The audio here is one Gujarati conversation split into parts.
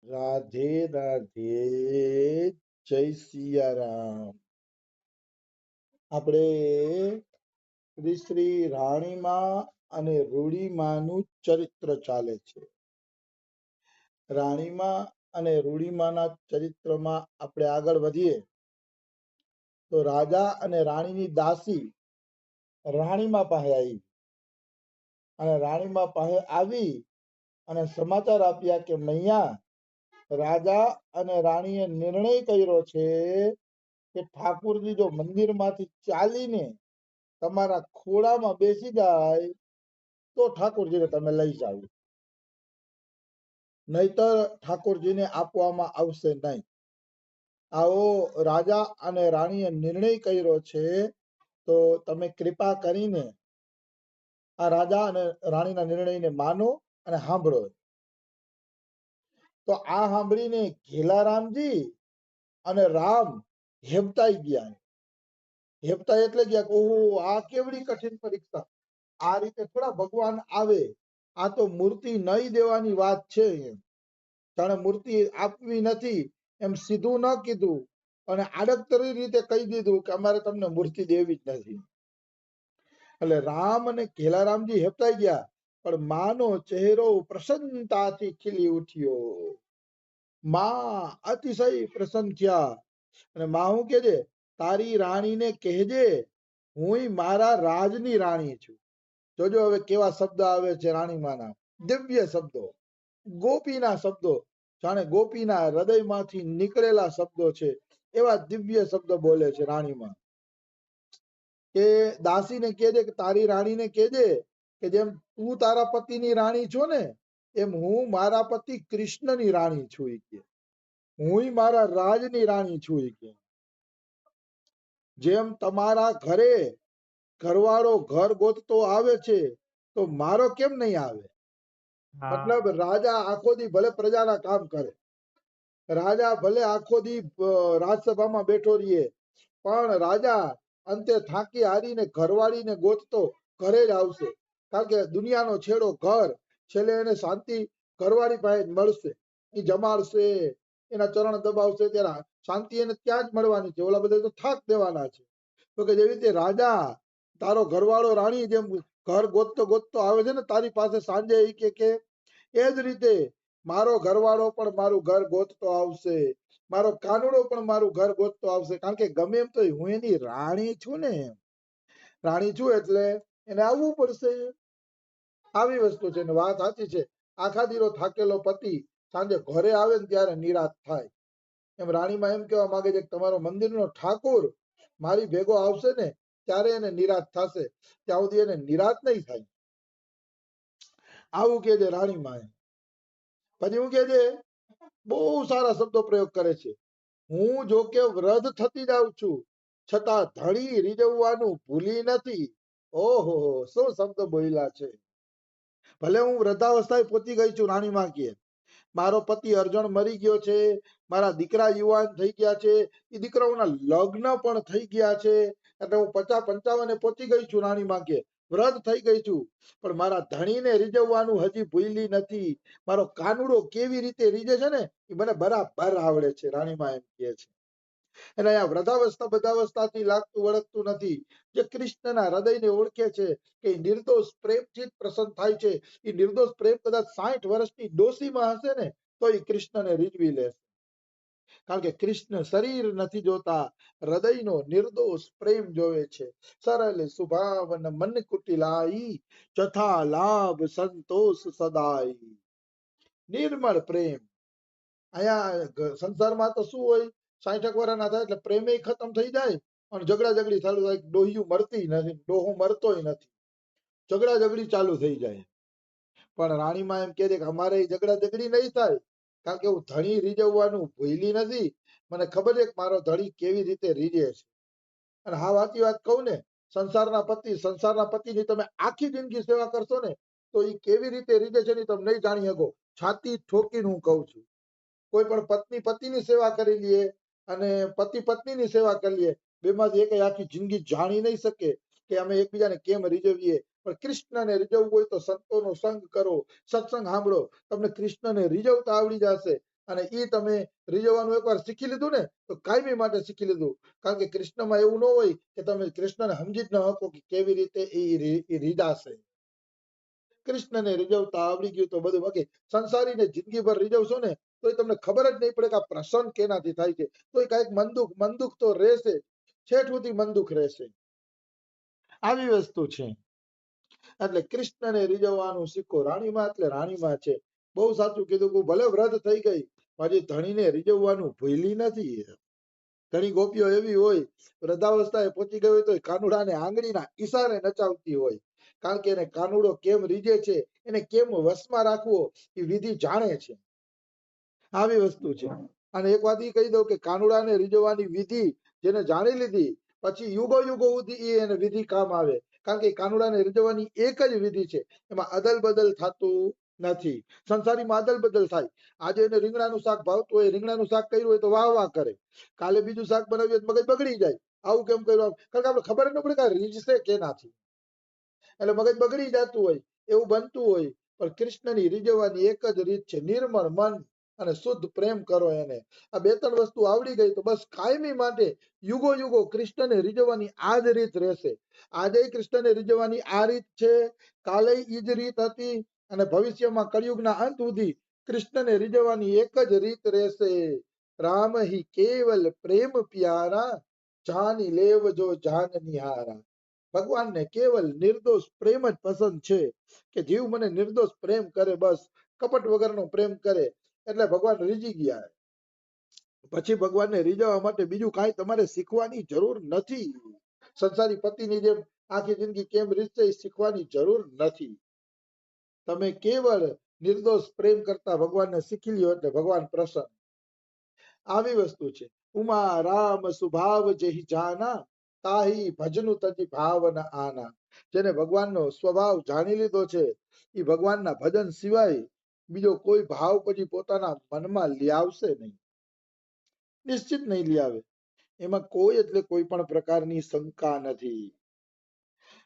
રાધે રાધે. જય સિયારામ. આપણે શ્રી શ્રી રાણીમા અને રૂડીમાનું ચરિત્ર ચાલે છે. રાણીમા અને રૂડીમાના ચરિત્રમાં આપણે આગળ વધીએ તો રાજા અને રાણીની દાસી રાણીમા પાસે આવી અને રાણીમા પાસે આવી અને સમાચાર આપ્યા કે મૈયા, રાજા અને રાણીએ નિર્ણય કર્યો છે કે ઠાકુરજી જો મંદિરમાંથી ચાલીને તમારા ખોળામાં બેસી જાય તો ઠાકોરજીને તમે લઈ જાવ, નહીતર ઠાકોરજીને આપવામાં આવશે નહીં. આવો રાજા અને રાણીએ નિર્ણય કર્યો છે, તો તમે કૃપા કરીને આ રાજા અને રાણીના નિર્ણયને માનો અને સાંભળો. તો આ સાંભળીને ઘેલારામજી અને રામ હેબતાઈ ગયા. હેબતા એટલે ગયા કે ઓહો, આ કેવડી કઠિન પરીક્ષા, આ રીતે થોડા ભગવાન આવે, આ તો મૂર્તિ નહીં દેવાની વાત છે. જાણે મૂર્તિ આપવી નથી એમ સીધું ન કીધું અને આડકતરી રીતે કહી દીધું કે અમારે તમને મૂર્તિ દેવી જ નથી. એટલે રામ અને ઘેલારામજી હેપતાઈ ગયા, પણ માનો ચહેરો પ્રસન્નતાથી ખીલી ઉઠ્યો. માં અતિશય પ્રસન્ન થયા અને માં હું કે છે, તારી રાણીને કહેજે હું મારા રાજની રાણી છું. જોજો હવે કેવા શબ્દ આવે છે રાણીમાના, દિવ્ય શબ્દો, ગોપીના શબ્દો, જાણે ગોપીના હૃદયમાંથી નીકળેલા શબ્દો છે એવા દિવ્ય શબ્દો બોલે છે રાણીમાં. કે દાસીને કહેજે કે તારી રાણીને કહેજે કે જેમ તું તારા પતિની રાણી છો ને, એમ હું મારા પતિ કૃષ્ણની રાણી છું. કે હું મારા રાજની રાણી છું. કે જેમ તમારા ઘરે ઘરવાળો ઘર ગોતતો આવે છે તો મારો કેમ નહીં આવે? મતલબ રાજા આખો દી ભલે પ્રજાના કામ કરે, રાજા ભલે આખો દી રાજસભામાં બેઠો રહીએ, પણ રાજા અંતે થાકી હારીને ઘરવાળીને ગોતતો ઘરે જ આવશે. કારણ કે દુનિયાનો છેડો ઘર, છેલ્લે એને શાંતિ ઘરવાળી પાસે મળશે. એ જમાડશે, એના ચરણ દબાવશે, ત્યારે શાંતિ એને ત્યાં જ મળવાની છે. ઓલા બધા તો થાક દેવાના છે. તો કે જેવી રીતે રાજા તારો ઘરવાળો રાણી જેમ ઘર ગોતતો ગોતતો આવે છે ને તારી પાસે સાંજે, કે એ જ રીતે મારો ઘરવાળો પણ મારું ઘર ગોતતો આવશે, મારો કાનુડો પણ મારું ઘર ગોતતો આવશે. કારણ કે ગમે એમ તો હું એની રાણી છું ને, રાણી છું એટલે એને આવવું પડશે. આવી વસ્તુ છે ને વાત સાચી છે. આખા દીનો થાકેલો પતિ સાંજે ઘરે આવે ને ત્યારે નિરાશ થાય. એમ રાણીમાં એમ કહેવા માંગે છે કે તમારો મંદિરનો ઠાકોર મારી ભેગો આવશે ને ત્યારે એને નિરાશ થશે, ત્યાં સુધી એને નિરાશ નહીં થાય. આવું કે છે રાણીમાં. પછી હું કે છે, બહુ સારા શબ્દો પ્રયોગ કરે છે. હું જો કે વૃદ્ધ થતી જાઉં છું, છતાં ધણી રીઝવવાનું ભૂલી નથી. ઓહો, શું શબ્દ બોલ્યા છે. ભલે હું વૃદ્ધાવસ્થાએ પહોંચી ગઈ છું, રાણીમાં કે મારો પતિ અર્જણ મરી ગયો છે, મારા દીકરા યુવાન થઈ ગયા છે, એ દીકરાઓના લગ્ન પણ થઈ ગયા છે, એટલે હું 50-55 પહોંચી ગઈ છું રાણીમાં કે વૃદ્ધ થઈ ગઈ છું, પણ મારા ધણીને રીઝવવાનું હજી ભૂલી નથી. મારો કાનુડો કેવી રીતે રીઝે છે ને એ મને બરાબર આવડે છે, રાણીમાં એમ કહે છે. અને આ વૃદ્ધાવસ્થા બધાવસ્થાથી લાગતું વળગતું નથી. જે કૃષ્ણના હૃદયને ઓળખે છે કે નિર્દોષ પ્રેમથી જ પ્રસન્ન થાય છે. એ નિર્દોષ પ્રેમ કદાચ 60 વર્ષની ડોશીમાં હશે ને તો એ કૃષ્ણને રીઝવી લે. કારણ કે કૃષ્ણ શરીર નથી જોતા, હૃદયનો નિર્દોષ પ્રેમ જોવે છે. સરળ સુભાવન મન કુટિલાઈ, ચથા લાભ સંતોષ સદાઈ. નિર્મળ પ્રેમ. અહીંયા સંસારમાં તો શું હોય, 60 વર્ષના થાય એટલે પ્રેમે ખતમ થઈ જાય અને ઝઘડા ઝઘડી ચાલુ થાય. ડોહિયું મરતી નથી, ડોહો મરતોય નથી, ઝઘડા ઝઘડી ચાલુ થઈ જાય. પણ રાણીમાં એમ કહે છે કે અમારે ઝઘડા ઝઘડી નહીં થાય, કારણ કે હું ધણી રીઝવવાનું ભૂલી નથી. મને ખબર છે કે મારો ધણી કેવી રીતે રીઝે છે. અને હા, વાતી વાત કહું ને, સંસારના પતિની તમે આખી જિંદગી સેવા કરશો ને તો એ કેવી રીતે રીઝે છે ને તમે નહીં જાણી શકો. છાતી ઠોકીને હું કહું છું, કોઈ પણ પત્ની પતિની સેવા કરી લે અને પતિ પત્નીની સેવા કરી લે, બેમાંથી એક આખી જિંદગી જાણી નહીં શકે કે અમે એકબીજાને કેમ રીઝવીએ. પણ કૃષ્ણને રીઝવવું હોય તો સંતોનો સંગ કરો, સત્સંગ સાંભળો, તમને કૃષ્ણને રીઝવતા આવડી જશે. અને એ તમે રીઝવવાનું એકવાર શીખી લીધું ને તો કાયમી માટે શીખી લીધું. કારણ કે કૃષ્ણમાં એવું ન હોય કે તમે કૃષ્ણને સમજી જ ન શકો કે કેવી રીતે એ રીઝાશે. કૃષ્ણને રીઝવતા આવડી ગયું તો બધું બાકી સંસારીને જિંદગીભર રીઝવશો ને તો તમને ખબર જ નહીં પડે કે આ પ્રસન્ન કેનાથી થાય છે. તો કઈક મનદુખ તો રહેશે, છેઠ સુધી મનદુખ રહેશે. આવી વસ્તુ છે. એટલે કૃષ્ણને રીઝવવાનું શીખો. રાણીમાં એટલે રાણીમાં છે. બહુ સાચું કીધું કે ભલે વ્રત થઈ ગઈ પછી ધણીને રીઝવવાનું ભૂલી નથી. ઘણી ગોપીઓ એવી હોય વૃદ્ધાવસ્થાએ પહોંચી ગઈ હોય તો કાનુડાને આંગળીના ઈશારે નચાવતી હોય. કારણ કે એને કાનુડો કેમ રીઝે છે, એને કેમ વશમાં રાખવો એ વિધિ જાણે છે. આવી વસ્તુ છે. અને એક વાત એ કહી દઉં કે કાનુડાને રીઝવવાની વિધિ જેને જાણી લીધી પછી યુગો યુગો સુધી એને વિધિ કામ આવે. કારણ કે કાનુડાને રીઝવવાની એક જ વિધિ છે, એમાં અદલ બદલ થતું નથી. સંસારીમાં અદલ બદલ થાય. આજે એને રીંગણાનું શાક ભાવતું હોય, રીંગણાનું શાક કર્યું હોય તો વાહ વાહ કરે. કાલે બીજું શાક બનાવ્યું મગજ બગડી જાય. આવું કેમ કર્યું? કારણ કે આપણે ખબર જ ન પડે કે રીઝશે કેનાથી. એટલે મગજ બગડી જતું હોય એવું બનતું હોય. પણ કૃષ્ણની રીઝવવાની એક જ રીત છે, નિર્મળ મન અને શુદ્ધ પ્રેમ કરો એને. આ બે ત્રણ વસ્તુ આવડી ગઈ તો બસ કાયમી માટે યુગો યુગો કૃષ્ણને રીઝવવાની આ જ રીત રહેશે. આજે કૃષ્ણને રીઝવવાની આ રીત છે, કાલે ઈ જ રીત હતી અને ભવિષ્યમાં કળિયુગના અંત સુધી કૃષ્ણને રીઝવવાની એક જ રીત રહેશે. રામ હી કેવલ પ્રેમ પ્યારા, જાની લેવજો જાન નિહારા. ભગવાનને કેવલ નિર્દોષ પ્રેમ જ પસંદ છે કે જીવ મને નિર્દોષ પ્રેમ કરે, બસ કપટ વગરનો પ્રેમ કરે એટલે ભગવાન રીઝી ગયા. પછી ભગવાનને રીઝવવા માટે બીજું કાંઈ તમારે શીખવાની જરૂર નથી. સંસારી પતિની જેમ આખી જિંદગી કેમ રીઝશે એ શીખવાની જરૂર નથી. તમે કેવળ નિર્દોષ પ્રેમ કરતા ભગવાનને શીખી લ્યો એટલે ભગવાન પ્રસન્ન. આવી વસ્તુ છે. ઉમા રામ સુભાવ જેહી જાના, તાહી ભજનું તજી ભાવ ન આના. જેને ભગવાનનો સ્વભાવ જાણી લીધો છે એ ભગવાનના ભજન સિવાય બીજો કોઈ ભાવ પછી પોતાના મનમાં લઈ આવશે નહીં. નિશ્ચિત નહીં લઈ આવે. એમાં કોઈ એટલે કોઈ પણ પ્રકારની શંકા નથી.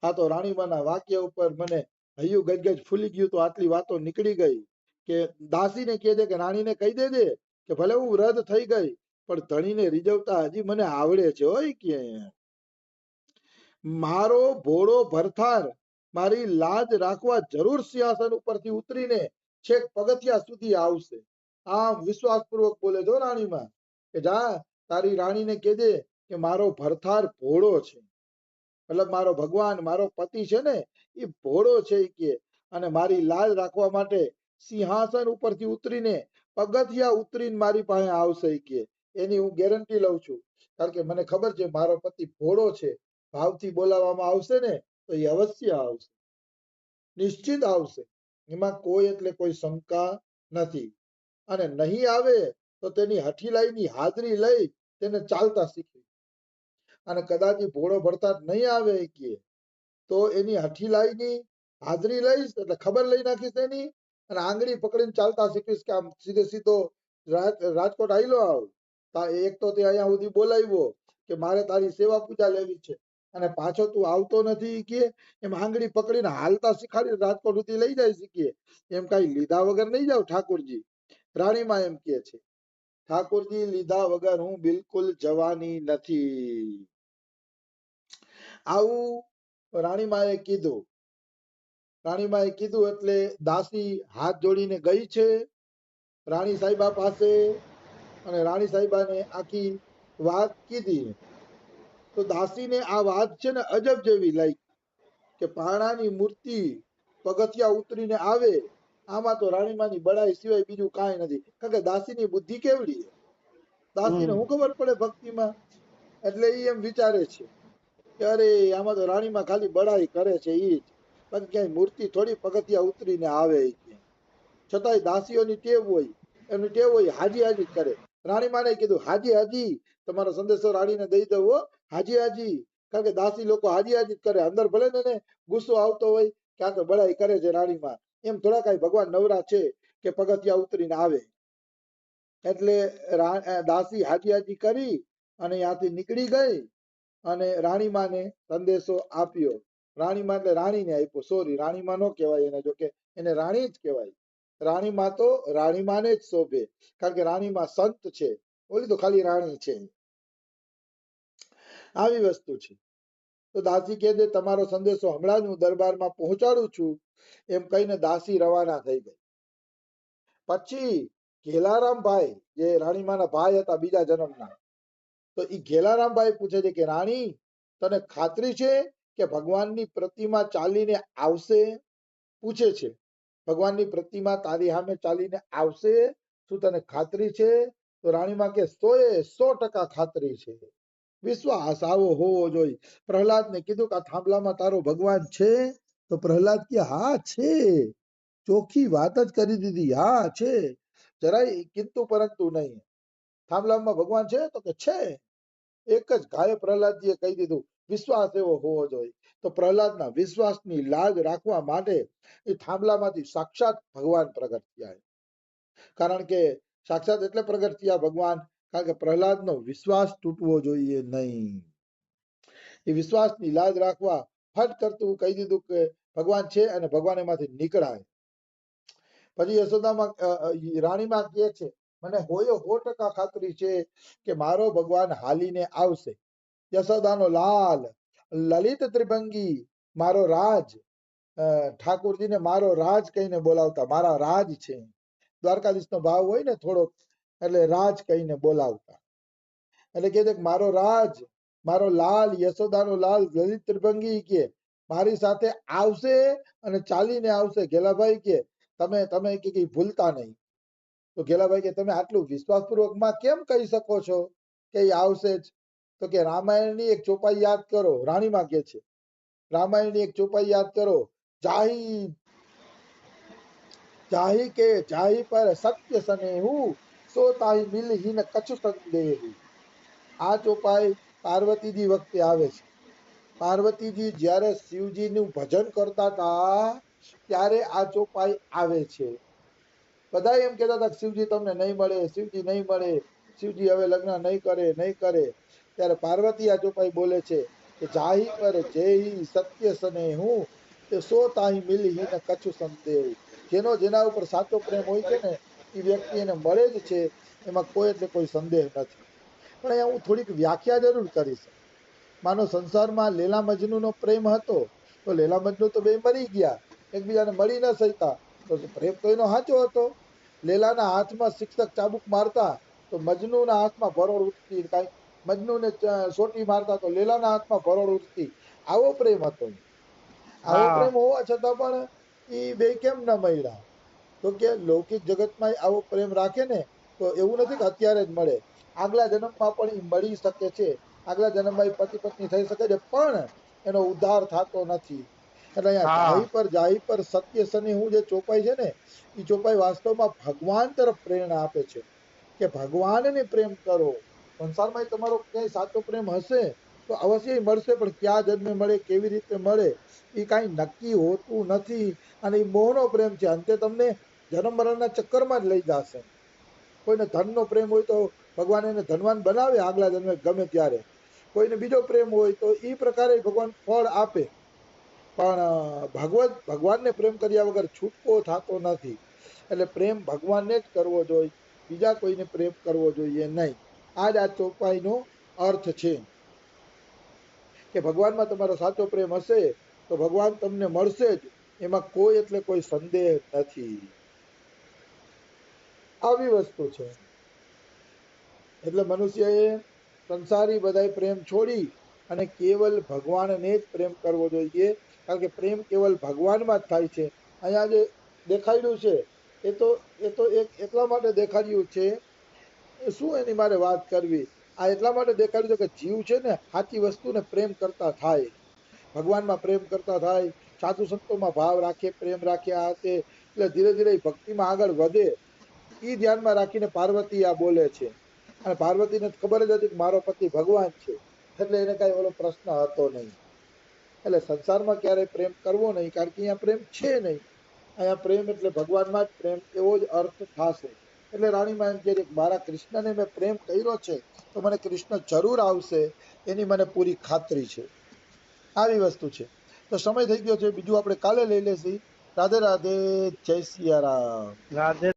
આ તો રાણીબાના વાક્ય ઉપર મને હૈયું ગજગજ ફૂલી ગયું. તો આટલી વાતો નીકળી ગઈ કે દાસીને કહે છે કે રાણીને કહી દેજે કે ભલે હું રદ થઈ ગઈ પણ ધણીને રીઝવતા હજી મને આવડે છે. હોય કે મારો ભોળો ભરથાર મારી લાજ રાખવા જરૂર સિંહાસન ઉપરથી ઉતરીને છેક પગથિયા સુધી આવશે. આમ વિશ્વાસપૂર્વક બોલે છો રાણીમાં કે જા તારી રાણીને કહેજે કે મારો ભરથાર ભોળો છે. મતલબ મારો ભગવાન મારો પતિ છે ને એ ભોળો છે કે, અને મારી લાજ રાખવા માટે સિંહાસન ઉપરથી ઉતરીને પગથિયા ઉતરીને મારી પાસે આવશે કે. એની હું ગેરંટી લઉં છું. કારણ કે મને ખબર છે મારો પતિ ભોળો છે. ભાવથી બોલાવવામાં આવશે ને તો એ અવશ્ય આવશે, નિશ્ચિત આવશે. એમાં કોઈ એટલે કોઈ શંકા નથી. અને નહીં આવે તો તેની હઠીલાઈની હાજરી લઈ તેને ચાલતા શીખવી. અને કદાચ ભોળો ભરતા નહીં આવે કે તો એની હઠીલાઈની હાજરી લઈશ એટલે ખબર લઈ નાખીશ એની, અને આંગળી પકડીને ચાલતા શીખીશ કે આમ સીધે સીધો રાજકોટ આયલો આવ. એક તો તે અહીંયા સુધી બોલાવ્યો કે મારે તારી સેવા પૂજા લેવી છે અને પાછો તું આવતો નથી કે એમ આંગળી પકડીને હાલતા શીખાડી રાજકોટ સુધી લઈ જાય શીખીએ. એમ કઈ લીધા વગર નહીં જાવ ઠાકોરજી. રાણીમાં એમ કે છે ઠાકોરજી લીધા વગર હું બિલકુલ જવાની નથી. આવું રાણીમાએ કીધું. રાણીમાએ કીધું એટલે દાસી હાથ જોડીને ગઈ છે રાણી સાહેબા પાસે અને રાણી સાહેબાને આખી વાત કીધી. તો દાસીને આ વાત છે ને અજબ જેવી લાગી કે પાણાની મૂર્તિ પગથિયા ઉતરીને આવે. આમાં તો રાણીમાની બડાઈ સિવાય બીજું કાંઈ નથી. કારણ કે દાસીની બુદ્ધિ કેવડી. દાસીને શું ખબર પડે ભક્તિમાં. એટલે એ એમ વિચારે છે કે અરે આમાં તો રાણીમાં ખાલી બડાઈ કરે છે ઈ જ, પણ ક્યાંય મૂર્તિ થોડી પગથિયા ઉતરીને આવે. છતાંય દાસીઓની ટેવ હોય, એમની ટેવ હોય હાજી હાજી કરે. રાણીમાને કીધું હાજી હાજી તમારો સંદેશો રાણીને દઈ દઉં. હાજી હાજી. કારણ કે દાસી લોકો હાજી હાજી કરે. અંદર ભલે ને ગુસ્સો આવતો હોય કે આ તો બડાઈ કરે છે રાણીમાં, એમ થોડા કઈ ભગવાન નવરા છે કે પગથિયા ઉતરીને આવે. એટલે દાસી હાજી હાજી કરી અને ત્યાંથી નીકળી ગઈ અને રાણીમાને સંદેશો આપ્યો. રાણીમા એટલે રાણીને આપ્યો. સોરી રાણીમા નો કહેવાય એને, જોકે એને રાણી જ કહેવાય. રાણીમાં તો રાણીમાને જ શોભે, કારણ કે રાણીમાં સંત છે, ઓલી તો ખાલી રાણી છે. આવી વસ્તુ છે. તો દાસી કહે છે તમારો સંદેશો હમણાં જ હું દરબારમાં પહોંચાડું છું, એમ કહીને દાસી રવાના થઈ ગઈ. પછી ઘેલારામભાઈ, જે રાણીમાના ભાઈ હતા બીજા જન્મના, તો એ ઘેલારામભાઈ પૂછે છે કે રાણી, તને ખાતરી છે કે ભગવાનની પ્રતિમા ચાલીને આવશે? પૂછે છે, ભગવાનની પ્રતિમા તારી સામે ચાલીને આવશે, શું તને ખાતરી છે? તો રાણીમાં કે 100% ખાતરી છે, વિશ્વાસ આવો હોવો જોઈએ. પ્રહલાદને કીધું કે આ થાંભલામાં તારો ભગવાન છે? તો પ્રહલાદ કે હા છે, ચોખ્ખી વાત જ કરી દીધી, હા છે, જરાય કિંતુ પરંતુ નહીં. થાંભલામાં ભગવાન છે? તો કે છે. એક જ ગાયે પ્રહલાદજીએ કહી દીધું, વિશ્વાસ એવો હોવો જોઈએ. તો પ્રહલાદના વિશ્વાસની લાજ રાખવા માટે એ થાંભલામાંથી સાક્ષાત ભગવાન પ્રગટ થયા. કારણ કે સાક્ષાત એટલે પ્રગટ થયા ભગવાન, કારણ કે પ્રહલાદનો વિશ્વાસ તૂટવો જોઈએ નહીં. એ વિશ્વાસની લાજ રાખવા ફટ કરતું કહી દીધું કે ભગવાન છે, અને ભગવાન એમાંથી નીકળાય. પછી યશોદામાં રાણીમાં કહે છે, મને 100% ખાતરી છે કે મારો ભગવાન હાલીને આવશે. યશોદાનો લાલ લલિત ત્રિભંગી મારો રાજ, ઠાકોરજીને મારો રાજ કહીને બોલાવતા, મારા રાજ છે. દ્વારકાધીશનો ભાવ હોય ને થોડોક, એટલે રાજ કહીને બોલાવતા. એટલે કે મારો રાજ, મારો લાલ, યશોદાનો લાલ લલિત ત્રિભંગી કે મારી સાથે આવશે અને ચાલીને આવશે. ઘેલાભાઈ કે તમે કઈ ભૂલતા નહીં. તો ઘેલાભાઈ કે તમે આટલું વિશ્વાસપૂર્વક માં કેમ કહી શકો છો કે એ આવશે જ? તો કે રામાયણની એક ચોપાઈ યાદ કરો. રાણીમાં કે છે, રામાયણની એક ચોપાઈ યાદ કરો, જાહી જાહી કે જાહી પર સત્ય સનેહુ, સો તાહી મિલહીન કછુ સંદેહુ. આ ચોપાઈ પાર્વતીજી વખતે આવે છે. પાર્વતીજી જ્યારે શિવજીનું ભજન કરતા હતા ત્યારે આ ચોપાઈ આવે છે. બધા એમ કહેતા હતા શિવજી તમને નહીં મળે, શિવજી નહીં મળે, શિવજી હવે લગ્ન નહીં કરે, નહીં કરે. ત્યારે પાર્વતી આ ચોપાઈ બોલે છે કે જાહી પર જેહી સત્ય સનેહુ, તે સો તાહી મિલહીન કછુ સંદેહુ. જેનો જેના ઉપર સાચો પ્રેમ હોય છે ને એ વ્યક્તિ એને મળે જ છે, એમાં કોઈ એટલે કોઈ સંદેહ નથી. પણ અહીંયા હું થોડીક વ્યાખ્યા જરૂર કરીશ. માનો સંસારમાં લેલા મજનૂનો પ્રેમ હતો, તો લેલા મજનુ તો બે મરી ગયા, એકબીજાને મળી ન શક્યા, તો પ્રેમ તો એનો સાચો હતો. લેલાના હાથમાં શિક્ષક ચાબુક મારતા તો મજનુના હાથમાં ભરોડ ઉઠતી, કાંઈક મજનુને સોટી મારતા તો લેલાના હાથમાં ભરોડ ઉઠતી. આવો પ્રેમ હતો. આવો પ્રેમ હોવા છતાં પણ એ બે કેમ ન મળ્યા? તો કે લૌકિક જગતમાં આવો પ્રેમ રાખે ને તો એવું નથી કે અત્યારે જ મળે, આગલા જન્મમાં પણ એ મળી શકે છે. આગલા જન્મમાં એ પતિ પત્ની થઈ શકે છે, પણ એનો ઉદ્ધાર થતો નથી. એટલે અહીંયા જાહી પર સત્ય સની હું જે ચોપાઈ છે ને, એ ચોપાઈ વાસ્તવમાં ભગવાન તરફ પ્રેરણા આપે છે કે ભગવાનને પ્રેમ કરો. સંસારમાં તમારો ક્યાંય સાચો પ્રેમ હશે તો અવશ્ય મળશે, પણ ક્યાં જન્મે મળે, કેવી રીતે મળે, એ કાંઈ નક્કી હોતું નથી. અને એ મોહનો પ્રેમ છે, અંતે તમને જન્મ મરણના ચક્કરમાં જ લઈ જશે. કોઈને ધનનો પ્રેમ હોય તો ભગવાન એને ધનવાન બનાવે આગલા જન્મે ગમે ત્યારે. કોઈને બીજો પ્રેમ હોય તો એ પ્રકારે ભગવાન ફળ આપે. પણ ભગવાનને પ્રેમ કર્યા વગર છૂટકો થતો નથી. એટલે પ્રેમ ભગવાનને જ કરવો જોઈએ, બીજા કોઈને પ્રેમ કરવો જોઈએ નહીં. આ જ આ ચોપાઈનો અર્થ છે કે ભગવાનમાં તમારો સાચો પ્રેમ હશે તો ભગવાન તમને મળશે જ, એમાં કોઈ એટલે કોઈ સંદેહ નથી. આવી વસ્તુ છે. એટલે મનુષ્યએ સંસારી બધા પ્રેમ છોડી અને કેવલ ભગવાનને જ પ્રેમ કરવો જોઈએ, કારણ કે પ્રેમ કેવલ ભગવાનમાં જ થાય છે. અહીંયા જે દેખાડ્યું છે એ તો એટલા માટે દેખાડ્યું છે, શું એની મારે વાત કરવી, આ એટલા માટે દેખાડ્યું છે કે જીવ છે ને સાચી વસ્તુને પ્રેમ કરતા થાય, ભગવાનમાં પ્રેમ કરતા થાય, સાધુ સંતોમાં ભાવ રાખે, પ્રેમ રાખે, આ તે, એટલે ધીરે ધીરે ભક્તિમાં આગળ વધે. એ ધ્યાનમાં રાખીને પાર્વતી આ બોલે છે. અને પાર્વતીને ખબર જ હતી કે મારો પતિ ભગવાન છે, એટલે એને કઈ ઓલો પ્રશ્ન હતો નહીં. એટલે સંસારમાં ક્યારેય પ્રેમ કરવો નહીં, કારણ કે અહીંયા પ્રેમ છે નહીં. અહીંયા પ્રેમ એટલે ભગવાનમાં જ પ્રેમ, એવો જ અર્થ થશે. એટલે રાણીમાં એમ કહે છે કે મારા કૃષ્ણને મેં પ્રેમ કર્યો છે તો મને કૃષ્ણ જરૂર આવશે, એની મને પૂરી ખાતરી છે. આવી વસ્તુ છે. તો સમય થઈ ગયો છે, બીજું આપણે કાલે લઈ લેશી. રાધે રાધે, જય સિયારામ. રાધે